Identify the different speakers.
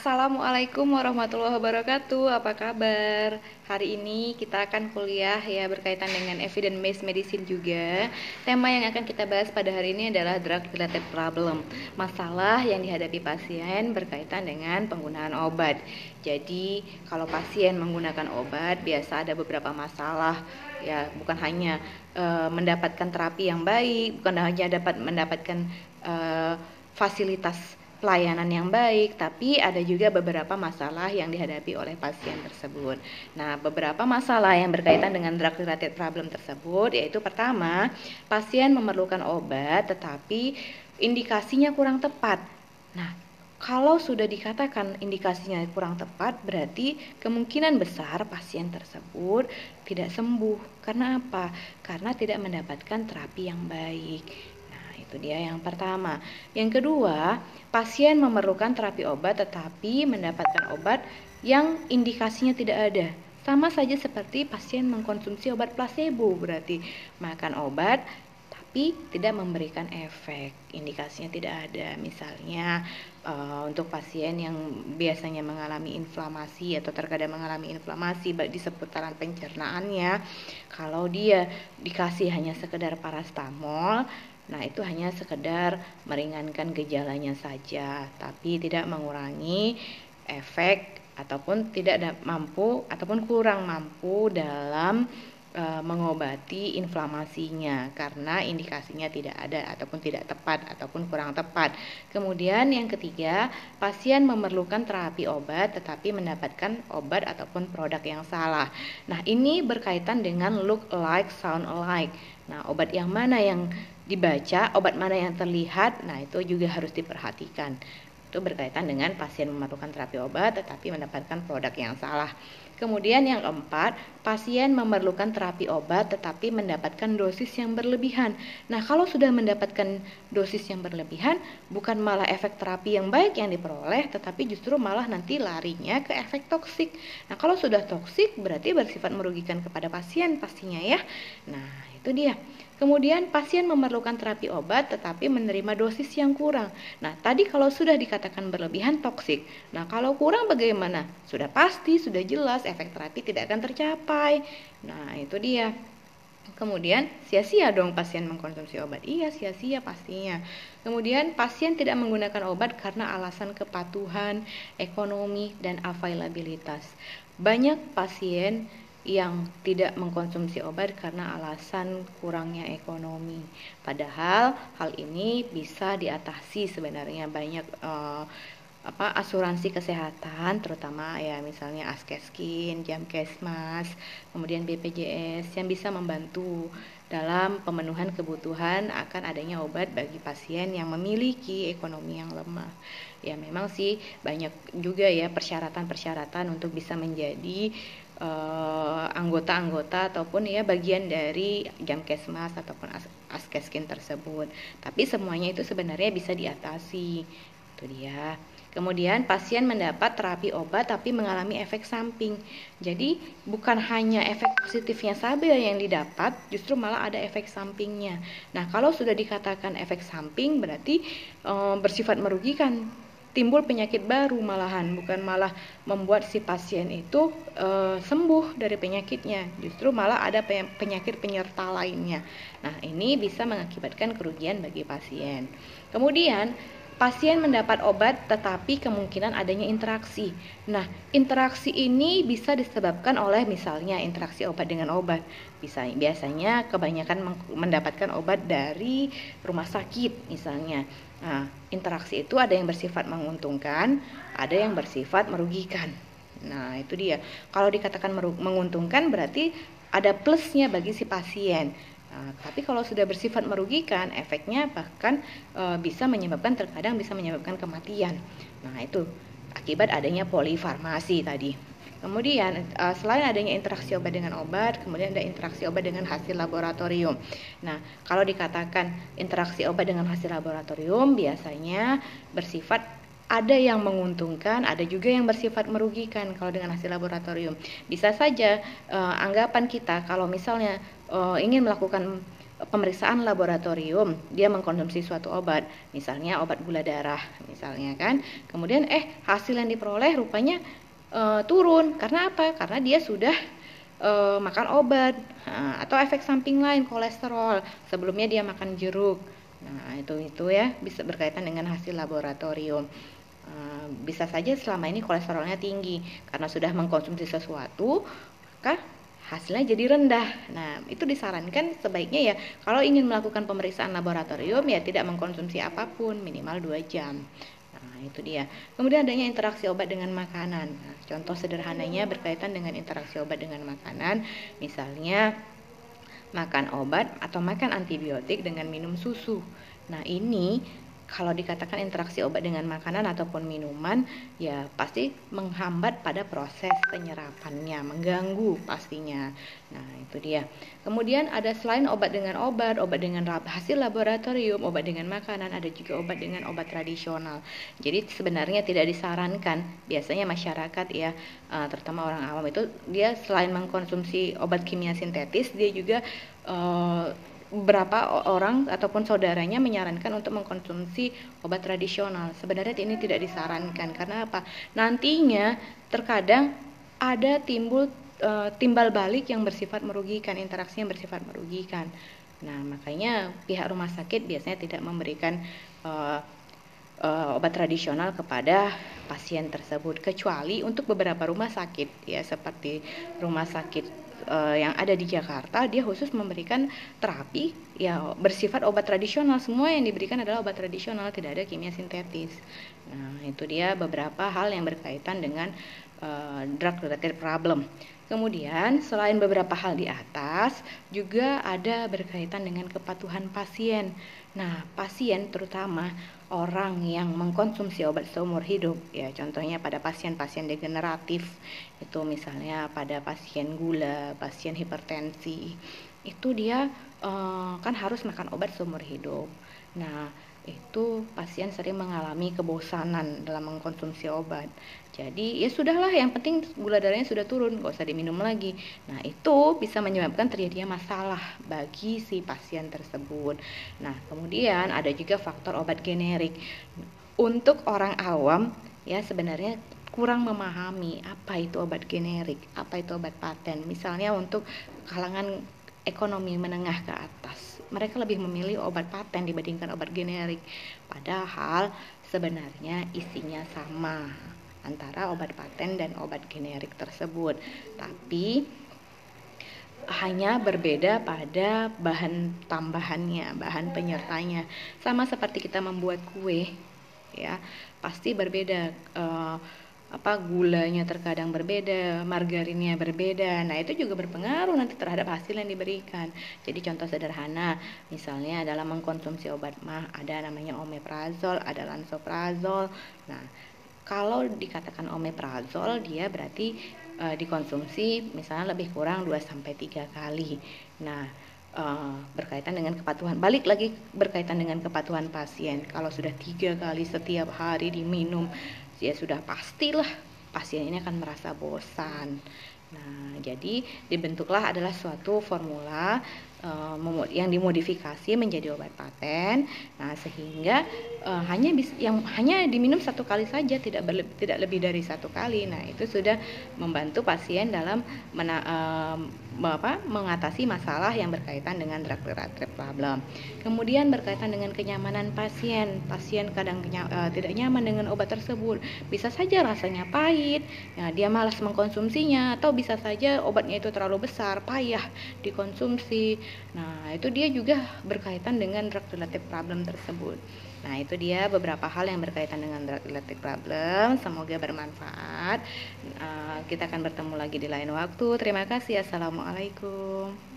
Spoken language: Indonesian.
Speaker 1: Assalamualaikum warahmatullahi wabarakatuh. Apa kabar? Hari ini kita akan kuliah ya berkaitan dengan evidence based medicine juga. Tema yang akan kita bahas pada hari ini adalah drug related problem. Masalah yang dihadapi pasien berkaitan dengan penggunaan obat. Jadi, kalau pasien menggunakan obat biasa ada beberapa masalah ya, bukan hanya mendapatkan terapi yang baik, bukan hanya dapat mendapatkan fasilitas pelayanan yang baik, tapi ada juga beberapa masalah yang dihadapi oleh pasien tersebut. Nah, beberapa masalah yang berkaitan dengan drug related problem tersebut yaitu pertama, pasien memerlukan obat tetapi indikasinya kurang tepat. Nah, kalau sudah dikatakan indikasinya kurang tepat, berarti kemungkinan besar pasien tersebut tidak sembuh. Karena apa? Karena tidak mendapatkan terapi yang baik. Itu dia yang pertama. Yang kedua, pasien memerlukan terapi obat tetapi mendapatkan obat yang indikasinya tidak ada. Sama saja seperti pasien mengkonsumsi obat placebo, berarti makan obat tapi tidak memberikan efek, indikasinya tidak ada. Misalnya untuk pasien yang biasanya mengalami inflamasi atau terkadang mengalami inflamasi di seputaran pencernaannya, kalau dia dikasih hanya sekedar parastamol, nah itu hanya sekedar meringankan gejalanya saja, tapi tidak mengurangi efek ataupun tidak mampu ataupun kurang mampu dalam mengobati inflamasinya karena indikasinya tidak ada ataupun tidak tepat ataupun kurang tepat. Kemudian yang ketiga, pasien memerlukan terapi obat tetapi mendapatkan obat ataupun produk yang salah. Nah, ini berkaitan dengan look alike, sound alike. Nah, obat yang mana yang dibaca, obat mana yang terlihat, nah itu juga harus diperhatikan. Itu berkaitan dengan pasien memerlukan terapi obat tetapi mendapatkan produk yang salah. Kemudian yang keempat, pasien memerlukan terapi obat tetapi mendapatkan dosis yang berlebihan. Nah, kalau sudah mendapatkan dosis yang berlebihan, bukan malah efek terapi yang baik yang diperoleh, tetapi justru malah nanti larinya ke efek toksik. Nah, kalau sudah toksik berarti bersifat merugikan kepada pasien pastinya ya. Nah, itu dia. Kemudian pasien memerlukan terapi obat tetapi menerima dosis yang kurang. Nah, tadi kalau sudah dikatakan berlebihan toksik. Nah, kalau kurang bagaimana? Sudah pasti, sudah jelas efek terapi tidak akan tercapai. Nah, itu dia. Kemudian sia-sia dong pasien mengkonsumsi obat. Iya, sia-sia pastinya. Kemudian pasien tidak menggunakan obat karena alasan kepatuhan, ekonomi, dan availabilitas. Banyak pasien yang tidak mengkonsumsi obat karena alasan kurangnya ekonomi. Padahal hal ini bisa diatasi sebenarnya, banyak asuransi kesehatan terutama ya misalnya Askeskin, Jamkesmas, kemudian BPJS yang bisa membantu dalam pemenuhan kebutuhan akan adanya obat bagi pasien yang memiliki ekonomi yang lemah. Ya memang sih banyak juga ya persyaratan-persyaratan untuk bisa menjadi anggota-anggota ataupun ya bagian dari Jamkesmas ataupun Askeskin tersebut. Tapi semuanya itu sebenarnya bisa diatasi. Itu dia. Kemudian pasien mendapat terapi obat tapi mengalami efek samping. Jadi bukan hanya efek positifnya saja yang didapat, justru malah ada efek sampingnya. Nah, kalau sudah dikatakan efek samping berarti bersifat merugikan. Timbul penyakit baru malahan, bukan malah membuat si pasien itu sembuh dari penyakitnya, justru malah ada penyakit penyerta lainnya. Nah, ini bisa mengakibatkan kerugian bagi pasien. Kemudian pasien mendapat obat tetapi kemungkinan adanya interaksi. Nah, interaksi ini bisa disebabkan oleh misalnya interaksi obat dengan obat. Biasanya kebanyakan mendapatkan obat dari rumah sakit misalnya. Nah, interaksi itu ada yang bersifat menguntungkan, ada yang bersifat merugikan. Nah, itu dia. Kalau dikatakan menguntungkan berarti ada plusnya bagi si pasien. Nah, tapi kalau sudah bersifat merugikan, efeknya bahkan terkadang bisa menyebabkan kematian. Nah, itu akibat adanya polifarmasi tadi. Kemudian selain adanya interaksi obat dengan obat, kemudian ada interaksi obat dengan hasil laboratorium. Nah, kalau dikatakan interaksi obat dengan hasil laboratorium biasanya bersifat ada yang menguntungkan, ada juga yang bersifat merugikan kalau dengan hasil laboratorium. Bisa saja anggapan kita kalau misalnya ingin melakukan pemeriksaan laboratorium, dia mengkonsumsi suatu obat, misalnya obat gula darah, misalnya kan. Kemudian hasil yang diperoleh rupanya turun. Karena apa? Karena dia sudah makan obat, atau efek samping lain, kolesterol. Sebelumnya dia makan jeruk. Nah, itu ya bisa berkaitan dengan hasil laboratorium. Bisa saja selama ini kolesterolnya tinggi karena sudah mengkonsumsi sesuatu, maka hasilnya jadi rendah. Nah, itu disarankan sebaiknya ya kalau ingin melakukan pemeriksaan laboratorium ya tidak mengkonsumsi apapun minimal 2 jam. Nah, itu dia. Kemudian adanya interaksi obat dengan makanan. Nah, contoh sederhananya berkaitan dengan interaksi obat dengan makanan, misalnya makan obat atau makan antibiotik dengan minum susu. Nah, ini kalau dikatakan interaksi obat dengan makanan ataupun minuman, ya pasti menghambat pada proses penyerapannya, mengganggu pastinya. Nah, itu dia. Kemudian ada selain obat dengan hasil laboratorium, obat dengan makanan, ada juga obat dengan obat tradisional. Jadi sebenarnya tidak disarankan, biasanya masyarakat ya, terutama orang awam itu, dia selain mengkonsumsi obat kimia sintetis, dia juga beberapa orang ataupun saudaranya menyarankan untuk mengkonsumsi obat tradisional. Sebenarnya ini tidak disarankan karena apa? Nantinya terkadang ada timbal balik yang bersifat merugikan, interaksi yang bersifat merugikan. Nah, makanya pihak rumah sakit biasanya tidak memberikan obat tradisional kepada pasien tersebut, kecuali untuk beberapa rumah sakit ya, seperti rumah sakit yang ada di Jakarta, dia khusus memberikan terapi ya bersifat obat tradisional. Semua yang diberikan adalah obat tradisional, tidak ada kimia sintetis. Nah, itu dia beberapa hal yang berkaitan dengan drug related problem. Kemudian selain beberapa hal di atas, juga ada berkaitan dengan kepatuhan pasien. Nah, pasien terutama orang yang mengkonsumsi obat seumur hidup, ya contohnya pada pasien-pasien degeneratif, itu misalnya pada pasien gula, pasien hipertensi, itu dia kan harus makan obat seumur hidup. Nah, itu pasien sering mengalami kebosanan dalam mengkonsumsi obat. Jadi ya sudahlah, yang penting gula darahnya sudah turun, gak usah diminum lagi. Nah, itu bisa menyebabkan terjadinya masalah bagi si pasien tersebut. Nah, kemudian ada juga faktor obat generik. Untuk orang awam ya sebenarnya kurang memahami apa itu obat generik, apa itu obat paten. Misalnya untuk kalangan ekonomi menengah ke atas, mereka lebih memilih obat paten dibandingkan obat generik. Padahal sebenarnya isinya sama antara obat paten dan obat generik tersebut, tapi hanya berbeda pada bahan tambahannya, bahan penyertanya. Sama seperti kita membuat kue ya, pasti berbeda, gulanya terkadang berbeda, margarinnya berbeda. Nah, itu juga berpengaruh nanti terhadap hasil yang diberikan. Jadi contoh sederhana, misalnya dalam mengkonsumsi obat mah ada namanya omeprazol, ada lansoprazol. Nah, kalau dikatakan omeprazol, dia berarti dikonsumsi misalnya lebih kurang 2-3 kali. Nah, berkaitan dengan kepatuhan, balik lagi berkaitan dengan kepatuhan pasien. Kalau sudah 3 kali setiap hari diminum, ya sudah pastilah pasien ini akan merasa bosan. Nah, jadi dibentuklah adalah suatu formula yang dimodifikasi menjadi obat paten. Nah, sehingga hanya diminum 1 kali saja, tidak lebih dari 1 kali. Nah, itu sudah membantu pasien dalam mengatasi masalah yang berkaitan dengan drug related problem. Kemudian berkaitan dengan kenyamanan pasien. Pasien kadang tidak nyaman dengan obat tersebut. Bisa saja rasanya pahit, ya, dia malas mengkonsumsinya, atau bisa saja obatnya itu terlalu besar, payah dikonsumsi. Nah, itu dia juga berkaitan dengan drug related problem tersebut. Nah, itu dia beberapa hal yang berkaitan dengan drug related problem. Semoga bermanfaat. Kita akan bertemu lagi di lain waktu. Terima kasih. Assalamualaikum.